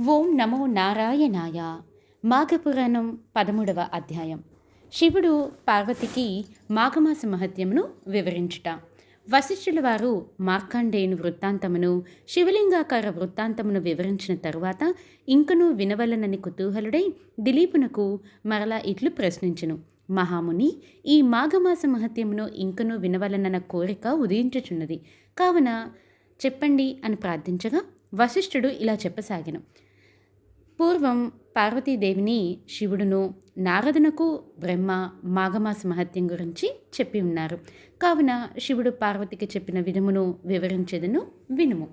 ఓం నమో నారాయణాయ. మాఘపురాణం 13వ అధ్యాయం. శివుడు పార్వతికి మాఘమాస మహత్యమును వివరించుట. వశిష్ఠుల వారు మార్కండేయుని వృత్తాంతమును శివలింగాకార వృత్తాంతమును వివరించిన తరువాత ఇంకనూ వినవలనని కుతూహలుడై దిలీపునకు మరలా ఇట్లు ప్రశ్నించెను. మహాముని, ఈ మాఘమాస మహత్యమును ఇంకనూ వినవలనన్న కోరిక ఉదయించుచున్నది, కావున చెప్పండి అని ప్రార్థించగా వశిష్ఠుడు ఇలా చెప్పసాగెను. పూర్వం పార్వతీదేవిని శివుడును నారదునకు బ్రహ్మ మాఘమాస మహత్యం గురించి చెప్పి ఉన్నారు. కావున శివుడు పార్వతికి చెప్పిన విధమును వివరించెదను, వినుము.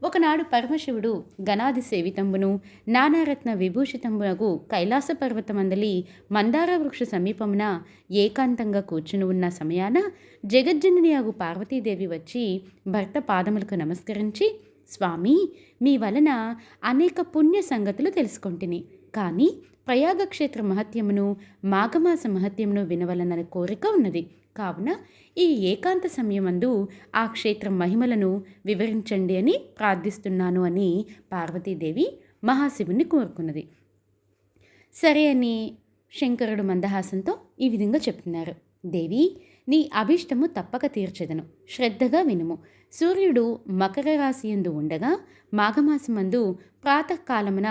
ఒకనాడు పరమశివుడు గణాది సేవితంబును నానారత్న విభూషితంబునకు కైలాస పర్వతమందలి మందార వృక్ష సమీపమున ఏకాంతంగా కూర్చుని ఉన్న సమయాన జగజ్జననియాగు పార్వతీదేవి వచ్చి భర్త పాదములకు నమస్కరించి, స్వామి, మీ వలన అనేక పుణ్య సంగతులు తెలుసుకొంటిని, కానీ ప్రయాగక్షేత్ర మహత్యమును మాఘమాస మహత్యమును వినవలనని కోరిక ఉన్నది. కావున ఈ ఏకాంత సమయమందు ఆ క్షేత్ర మహిమలను వివరించండి అని ప్రార్థిస్తున్నాను అని పార్వతీదేవి మహాశివుని కోరుకున్నది. సరే అని శంకరుడు మందహాసంతో ఈ విధంగా చెప్తున్నారు. దేవి, నీ అభీష్టము తప్పక తీర్చెదను, శ్రద్ధగా వినుము. సూర్యుడు మకర రాశియందు ఉండగా మాఘమాసమందు ప్రాతకాలమున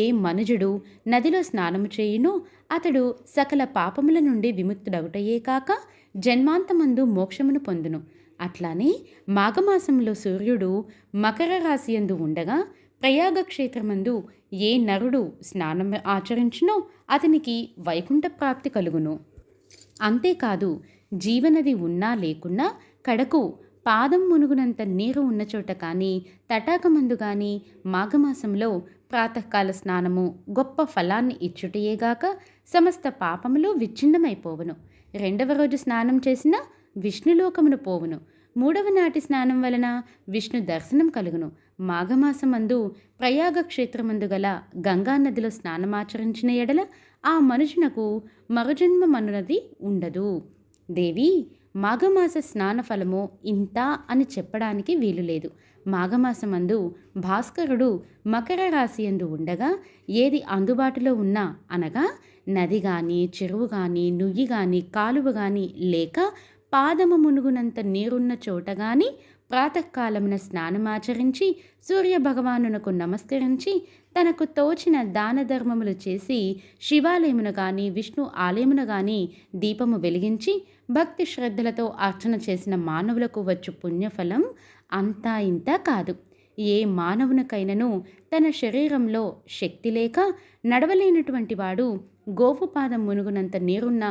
ఏ మనుజుడు నదిలో స్నానము చేయునో అతడు సకల పాపముల నుండి విముక్తుడగుటయే కాక జన్మాంతమందు మోక్షమును పొందును. అట్లానే మాఘమాసంలో సూర్యుడు మకర రాశియందు ఉండగా ప్రయాగక్షేత్రమందు ఏ నరుడు స్నానం ఆచరించునో అతనికి వైకుంఠ ప్రాప్తి కలుగును. అంతేకాదు, జీవనది ఉన్నా లేకున్నా కడకు పాదం మునుగునంత నీరు ఉన్న చోట కానీ తటాకమందు కానీ మాఘమాసంలో ప్రాతకాల స్నానము గొప్ప ఫలాన్ని ఇచ్చుటయేగాక సమస్త పాపములు విచ్ఛిన్నమైపోవును. రెండవ రోజు స్నానం చేసిన విష్ణులోకమును పోవును. మూడవ నాటి స్నానం వలన విష్ణు దర్శనం కలుగును. మాఘమాసమందు ప్రయాగక్షేత్రమందు గల గంగానదిలో స్నానమాచరించిన ఎడల ఆ మనుషునకు మరుజన్మమనున్నది ఉండదు. దేవి, మాఘమాస స్నాన ఫలము ఇంత అని చెప్పడానికి వీలులేదు. మాఘమాసమందు భాస్కరుడు మకర రాశియందు ఉండగా ఏది అందుబాటులో ఉన్నా, అనగా నది కానీ చెరువు కానీ నుయ్యి కానీ కాలువ కానీ లేక పాదము మునుగునంత నీరున్న చోట కానీ ప్రాతకాలమున స్నానమాచరించి సూర్యభగవానునకు నమస్కరించి తనకు తోచిన దాన ధర్మములు చేసి శివాలయమును కానీ విష్ణు ఆలయమును కానీ దీపము వెలిగించి భక్తి శ్రద్ధలతో అర్చన చేసిన మానవులకు వచ్చు పుణ్యఫలం అంతా ఇంత కాదు. ఏ మానవునికైనను తన శరీరంలో శక్తి లేక నడవలేనటువంటి వాడు గోపుపాదం మునుగునంత నీరున్న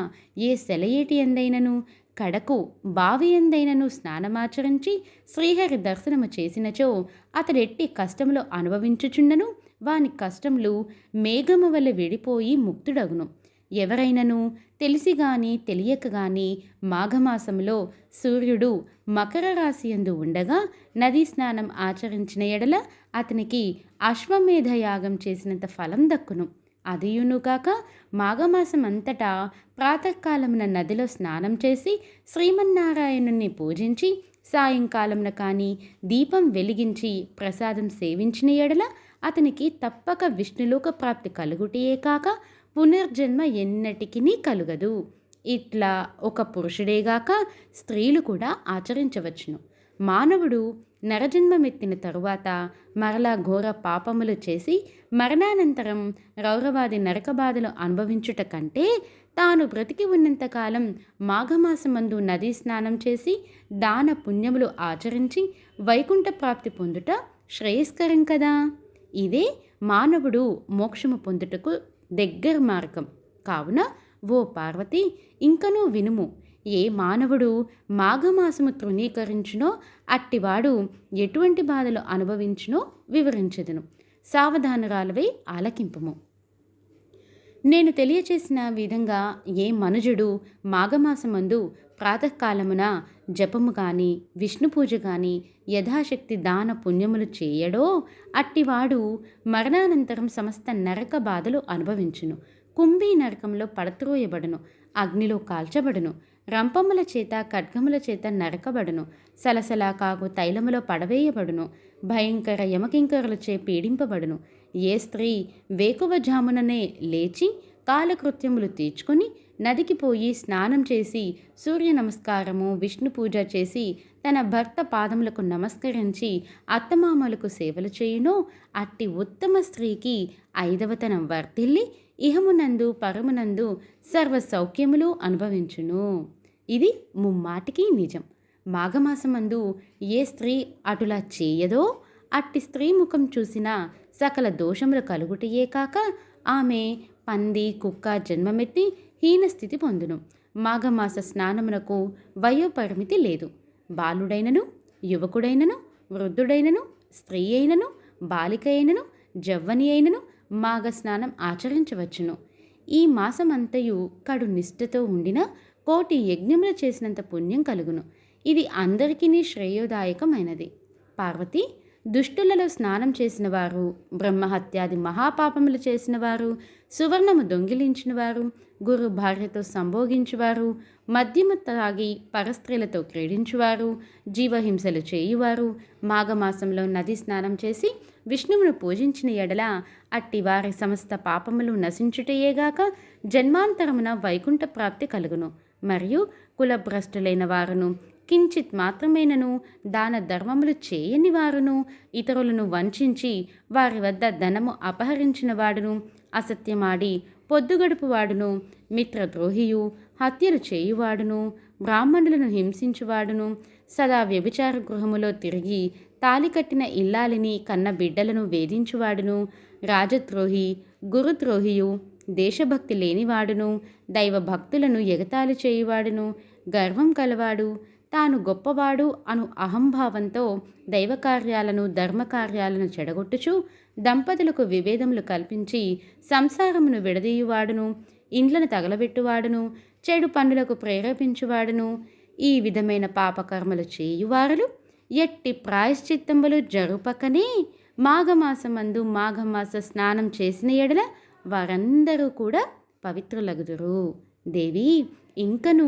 ఏ సెలయేటి ఎందైనను కడకు బావి ఎందైనను స్నానమాచరించి శ్రీహరి దర్శనము చేసినచో అతడెట్టి కష్టములు అనుభవించుచుండను వాని కష్టములు మేఘము వల్ల విడిపోయి ముక్తుడగును. ఎవరైనను తెలిసి గాని తెలియక గాని మాఘమాసంలో సూర్యుడు మకర రాశియందు ఉండగా నదీ స్నానం ఆచరించిన ఎడల అతనికి అశ్వమేధ యాగం చేసినంత ఫలం దక్కును. అదియునుగాక మాఘమాసం అంతటా ప్రాతకాలమున నదిలో స్నానం చేసి శ్రీమన్నారాయణుని పూజించి సాయంకాలమున కానీ దీపం వెలిగించి ప్రసాదం సేవించిన ఎడల అతనికి తప్పక విష్ణులోక ప్రాప్తి కలుగుటయే కాక పునర్జన్మ ఎన్నటికీ కలుగదు. ఇట్లా ఒక పురుషుడేగాక స్త్రీలు కూడా ఆచరించవచ్చును. మానవుడు నరజన్మమెత్తిన తరువాత మరలా ఘోర పాపములు చేసి మరణానంతరం రౌరవాది నరకబాధలు అనుభవించుట కంటే తాను బ్రతికి ఉన్నంతకాలం మాఘమాసమందు నదీ స్నానం చేసి దాన పుణ్యములు ఆచరించి వైకుంఠ ప్రాప్తి పొందుట శ్రేయస్కరం కదా. ఇదే మానవుడు మోక్షము పొందుటకు దగ్గర మార్గం. కావున ఓ పార్వతి, ఇంకనూ వినుము. ఏ మానవుడు మాఘమాసము తృణీకరించునో అట్టివాడు ఎటువంటి బాధలు అనుభవించునో వివరించెదను. సావధానురాలవై ఆలకింపుము. నేను తెలియచేసిన విధంగా ఏ మనుజుడు మాఘమాసమందు ప్రాతకాలమున జపము కానీ విష్ణు పూజ కానీ యథాశక్తి దాన పుణ్యములు చేయడో అట్టివాడు మరణానంతరం సమస్త నరక బాధలు అనుభవించును. కుంభీ నరకంలో పడత్రోయబడును, అగ్నిలో కాల్చబడును, రంపముల చేత ఖడ్గముల చేత నరకబడును, సలసలా కాగు తైలములో పడవేయబడును, భయంకర యమకింకరులచే పీడింపబడును. ఏ స్త్రీ వేకువజాముననే లేచి కాలకృత్యములు తీర్చుకొని నదికి పోయి స్నానం చేసి సూర్య నమస్కారము విష్ణు పూజ చేసి తన భర్త పాదములకు నమస్కరించి అత్తమామలకు సేవలు చేయునో అట్టి ఉత్తమ స్త్రీకి ఐదవతనం వర్ధిల్లి ఇహమునందు పరమునందు సర్వ సౌఖ్యములు అనుభవించును. ఇది ముమ్మాటికి నిజం. మాఘమాసమందు ఏ స్త్రీ అటులా చేయదో అట్టి స్త్రీ ముఖం చూసిన సకల దోషములు కలుగుటయే కాక ఆమె పంది కుక్క జన్మమెత్తి హీనస్థితి పొందును. మాఘమాస స్నానమునకు వయోపరిమితి లేదు. బాలుడైనను యువకుడైనను వృద్ధుడైనను స్త్రీ అయినను బాలిక అయినను జవ్వని అయినను మాఘ స్నానం ఆచరించవచ్చును. ఈ మాసమంతయు కడు నిష్ఠతో ఉండిన కోటి యజ్ఞములు చేసినంత పుణ్యం కలుగును. ఇది అందరికీ శ్రేయోదాయకమైనది. పార్వతి, దుష్టులలో స్నానం చేసిన వారు, బ్రహ్మహత్యాది మహాపాపములు చేసిన వారు, సువర్ణము దొంగిలించిన వారు, గురు భార్యతో సంభోగించువారు, మద్యము తాగి పరస్త్రీలతో క్రీడించువారు, జీవహింసలు చేయువారు, మాఘమాసంలో నది స్నానం చేసి విష్ణువును పూజించిన ఎడల అట్టి వారి సమస్త పాపములు నశించుటయేగాక జన్మాంతరమున వైకుంఠ ప్రాప్తి కలుగును. మరియు కులభ్రష్టులైన వారును, కించిత్ మాత్రమేనను దాన ధర్మములు చేయని వారును, ఇతరులను వంచించి వారి వద్ద ధనము అపహరించిన వాడును, అసత్యమాడి పొద్దుగడుపువాడును, మిత్రద్రోహియు, హత్యలు చేయువాడును, బ్రాహ్మణులను హింసించువాడును, సదా వ్యభిచార గృహములో తిరిగి తాలి కట్టిన ఇల్లాలిని కన్న బిడ్డలను వేధించువాడును, రాజద్రోహి, గురుద్రోహియు, దేశభక్తి లేనివాడును, దైవభక్తులను ఎగతాళి చేయువాడును, గర్వం కలవాడు, తాను గొప్పవాడు అను అహంభావంతో దైవకార్యాలను ధర్మకార్యాలను చెడగొట్టుచు దంపతులకు విభేదములు కల్పించి సంసారమును విడదీయువాడును, ఇండ్లను తగలబెట్టువాడును, చెడు పనులకు ప్రేరేపించువాడును, ఈ విధమైన పాపకర్మలు చేయువారులు ఎట్టి ప్రాయశ్చిత్తములు జరుపకనే మాఘమాసమందు మాఘమాస స్నానం చేసిన ఎడల వారందరూ కూడా పవిత్రులగుదురు. దేవి, ఇంకను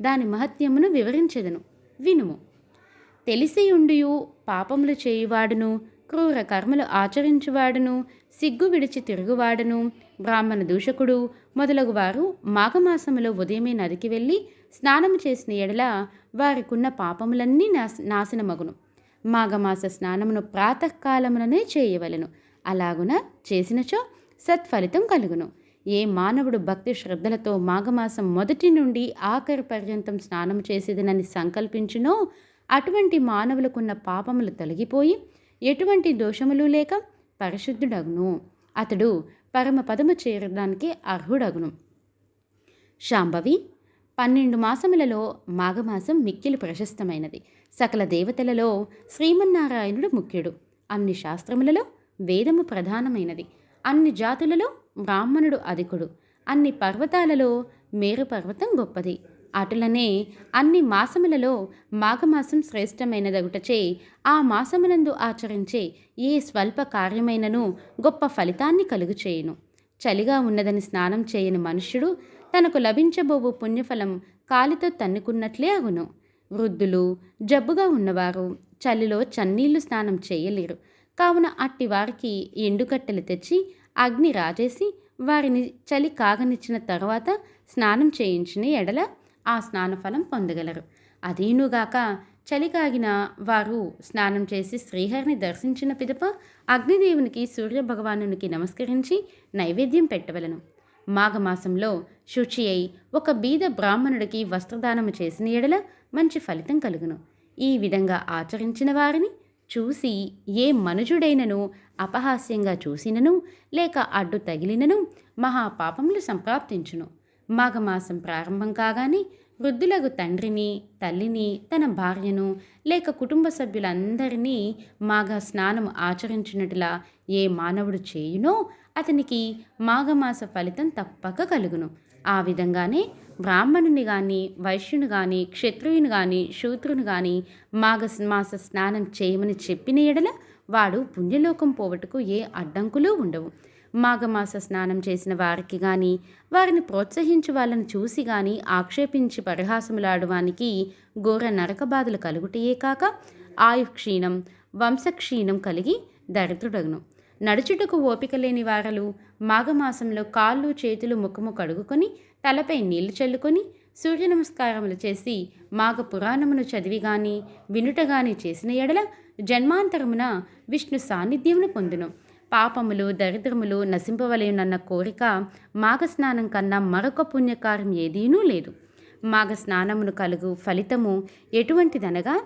దాని మహత్యమును వివరించెదను, వినుము. తెలిసియుండియు పాపములు చేయువాడును, క్రూర కర్మలు ఆచరించువాడును, సిగ్గు విడిచి తిరుగువాడును, బ్రాహ్మణ దూషకుడు మొదలగు వారు మాఘమాసములో ఉదయమే నదికి వెళ్ళి స్నానము చేసిన ఎడల వారికున్న పాపములన్నీ నాశనమగును. మాఘమాస స్నానమును ప్రాతకాలముననే చేయవలెను. అలాగున చేసినచో సత్ఫలితం కలుగును. ఏ మానవుడు భక్తి శ్రద్ధలతో మాఘమాసం మొదటి నుండి ఆఖరి పర్యంతం స్నానం చేసేదనని సంకల్పించునో అటువంటి మానవులకున్న పాపములు తొలగిపోయి ఎటువంటి దోషములు లేక పరిశుద్ధుడగును. అతడు పరమపదము చేరడానికి అర్హుడగును. శాంభవి, 12 మాసములలో మాఘమాసం మిక్కిలి ప్రశస్తమైనది. సకల దేవతలలో శ్రీమన్నారాయణుడు ముఖ్యుడు. అన్ని శాస్త్రములలో వేదము ప్రధానమైనది. అన్ని జాతులలో బ్రాహ్మణుడు అధికుడు. అన్ని పర్వతాలలో మేరు పర్వతం గొప్పది. అటులనే అన్ని మాసములలో మాఘమాసం శ్రేష్టమైనదగుటచే ఆ మాసమునందు ఆచరించే ఏ స్వల్ప కార్యమైనను గొప్ప ఫలితాన్ని కలుగుచేయును. చలిగా ఉన్నదని స్నానం చేయని మనుష్యుడు తనకు లభించబోవు పుణ్యఫలం కాలితో తన్నుకున్నట్లే అగును. వృద్ధులు, జబ్బుగా ఉన్నవారు చలిలో చన్నీళ్లు స్నానం చేయలేరు. కావున అట్టి వారికి ఎండుకట్టెలు తెచ్చి అగ్ని రాజేసి వారిని చలి కాగనిచ్చిన తరువాత స్నానం చేయించిన ఎడల ఆ స్నానఫలం పొందగలరు. అదీనుగాక చలి కాగిన వారు స్నానం చేసి శ్రీహరిని దర్శించిన పిదప అగ్నిదేవునికి సూర్యభగవానునికి నమస్కరించి నైవేద్యం పెట్టవలను. మాఘమాసంలో శుచి అయి ఒక బీద బ్రాహ్మణుడికి వస్త్రదానము చేసిన ఎడల మంచి ఫలితం కలుగును. ఈ విధంగా ఆచరించిన వారిని చూసి ఏ మనుజుడైనను అపహాస్యంగా చూసినను లేక అడ్డు తగిలినను మహాపాపములు సంప్రాప్తించును. మాఘమాసం ప్రారంభం కాగానే వృద్ధులకు తండ్రిని, తల్లిని, తన భార్యను లేక కుటుంబ సభ్యులందరినీ మాఘ స్నానం ఆచరించినట్లా ఏ మానవుడు చేయునో అతనికి మాఘమాస ఫలితం తప్పక కలుగును. ఆ విధంగానే బ్రాహ్మణుని కానీ, వైశ్యుని కానీ, క్షత్రియుని కానీ, శూద్రుని కానీ మాఘమాస స్నానం చేయమని చెప్పిన ఎడల వాడు పుణ్యలోకం పోవటకు ఏ అడ్డంకులు ఉండవు. మాఘమాస స్నానం చేసిన వారికి కానీ, వారిని ప్రోత్సహించి వాళ్ళని చూసి కానీ ఆక్షేపించి పరిహాసములాడువానికి ఘోర నరక బాధలు కలుగుటయే కాక ఆయుక్షీణం వంశక్షీణం కలిగి దరిద్రుడగును. నడుచుటకు ఓపిక లేని వారలు మాఘమాసంలో కాళ్ళు చేతులు ముఖము కడుగుకొని తలపై నీళ్లు చల్లుకొని సూర్య నమస్కారములు చేసి మాఘ పురాణమును చదివి గాని వినుట గాని చేసిన ఎడల జన్మాంతరమున విష్ణు సాన్నిధ్యమును పొందును. పాపములు దరిద్రములు నశింపవలయునన్న కోరిక మాఘస్నానం కన్నా మరొక పుణ్యకార్యం ఏదీనూ లేదు. మాఘస్నానమును కలుగు ఫలితము ఎటువంటిదనగా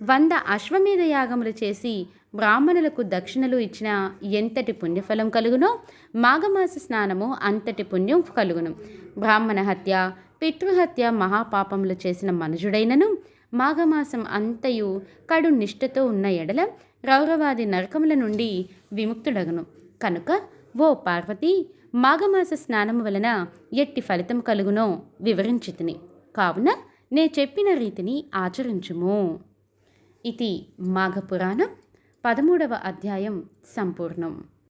100 అశ్వమేధ యాగములు చేసి బ్రాహ్మణులకు దక్షిణలు ఇచ్చిన ఎంతటి పుణ్యఫలం కలుగునో మాఘమాస స్నానము అంతటి పుణ్యం కలుగును. బ్రాహ్మణ హత్య పితృహత్య మహాపాపములు చేసిన మనుజుడైనను మాఘమాసం అంతయు కడు నిష్ఠతో ఉన్న ఎడల రౌరవాది నరకముల నుండి విముక్తుడగును. కనుక ఓ పార్వతి, మాఘమాస స్నానము వలన ఎట్టి ఫలితం కలుగునో వివరించితిని. కావున నే చెప్పిన రీతిని ఆచరించుము. ఇది మాఘపురాణం 13వ అధ్యాయం సంపూర్ణం.